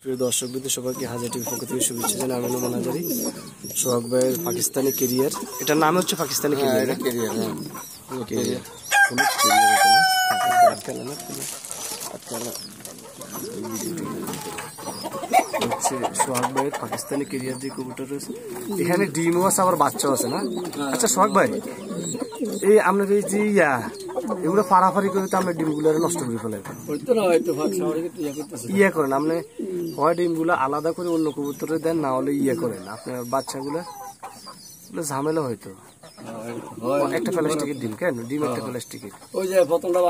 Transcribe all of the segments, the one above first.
প্রিয় দর্শকবৃন্দ সবাইকে হাজার টিভির পক্ষ থেকে শুভেচ্ছা জানাই। আমি নোমান হাজারি। সোহাগ ভাইয়ের পাকিস্তানি কেরিয়ার, এটার নাম হচ্ছে পাকিস্তানি কেরিয়ার। হচ্ছে সোহাগ ভাইয়ের পাকিস্তানি কেরিয়ার যে কবুতর রয়েছে, এখানে ডিমও আছে আবার বাচ্চাও আছে না? আচ্ছা সোহাগ ভাই, এই আপনার এই যে এগুলো ফাড়াফাড়ি করে তো আপনার ডিমগুলো নষ্ট করে ফেলে ইয়ে করেন আপনি, হয় ডিমগুলো আলাদা করে অন্য কবুতরে দেন, না হলে ইয়ে করেন আপনার বাচ্চাগুলো ঝামেলা হয়তো। একটা প্লাস্টিকের ডিম কেন? ডিম একটা প্লাস্টিকের, ওই যে প্রথমটা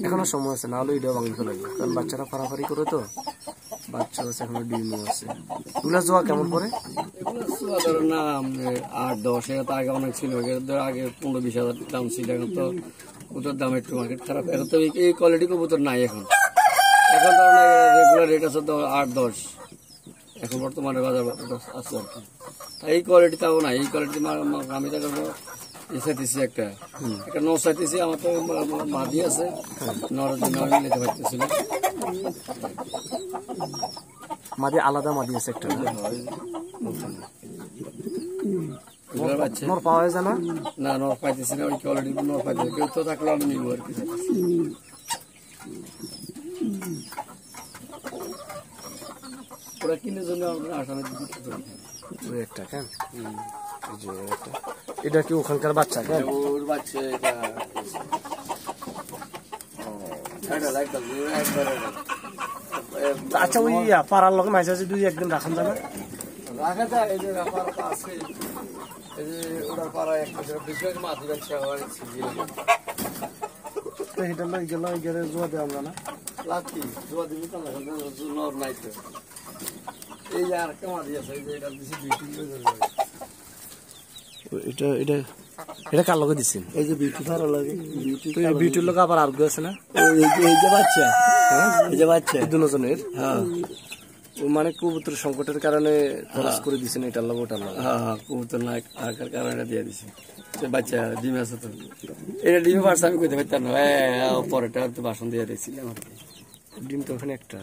এখনো সময় আছে, না হলে এটাও ভাঙি ফেলে, কারণ বাচ্চারা ফাড়াফাড়ি করে তো, বাচ্চা আছে এখনো ডিমও আছে। এগুলো জোয়া কেমন করে? ধরো না 8-10 এর আগে অনেক ছিল, আগে 15-20 হাজার দাম ছিল। এখন তো কবুতর দাম একটু মার্কেট খারাপ, এখন তো এই কোয়ালিটি কবুতর নাই। এখন ধরো রেগুলার রেট আছে 8-10, এখন বর্তমানে বাজার আছে আর কি। এই কোয়ালিটি তাও না, এই কোয়ালিটি আমি তো চাইতেছি একটা নর চাইতেছি। আমার তো মাদি আছে, নরের জন্য আমি নিতে পারতেছি না। মাদি আলাদা মাদি আছে একটা, নর পাওয়া যায় না? না, নর পাইতেছি না, ওই কোয়ালিটি নর পাইতেছি। কেউ তো থাকলে আমি নিবো আর কি। ওরা কিনে জন্য আসামের একটা কেন? এটা কি ওখানকার বাচ্চা কেন? ওর বাচ্চা এটা আচ্ছা, ওই পাড়ার লোক মাঝে মাঝে দুই একদিন রাখান যাবে, রাখা যায়। এই যে রাখার আছে, এই যে ওরা পাড়া একটা বিশেষ মাটি বাচ্চা হয়, সেটা লই গেল ওই গেলে জোয়া দেয় আমরা না লাঠি জোয়া দিবি তো নর নাই তো। এই যে আর একটা মাটি আছে, এই যে এটা বেশি বিউটি। এটা এটা এটা কার লগে দিচ্ছেন? এই যে বিউটি ভালো লাগে, বিউটির লোক আবার আর আছে না? এই যে বাচ্চা, এই যে বাচ্চা দুজনের। হ্যাঁ, মানে কবুতর সংকটের কারণে খরচ করে দিচ্ছেন এটার লোক ওটার লোক। হ্যাঁ, কবুতর না থাকার কারণে দিয়ে দিছে। বাচ্চা ডিম আছে তো, এটা ডিমে পারছে আমি কইতে পারতাম না। পরেটা তো বাসন দিয়ে দিয়েছিলাম আর কি। ডিম তো ওখানে একটা।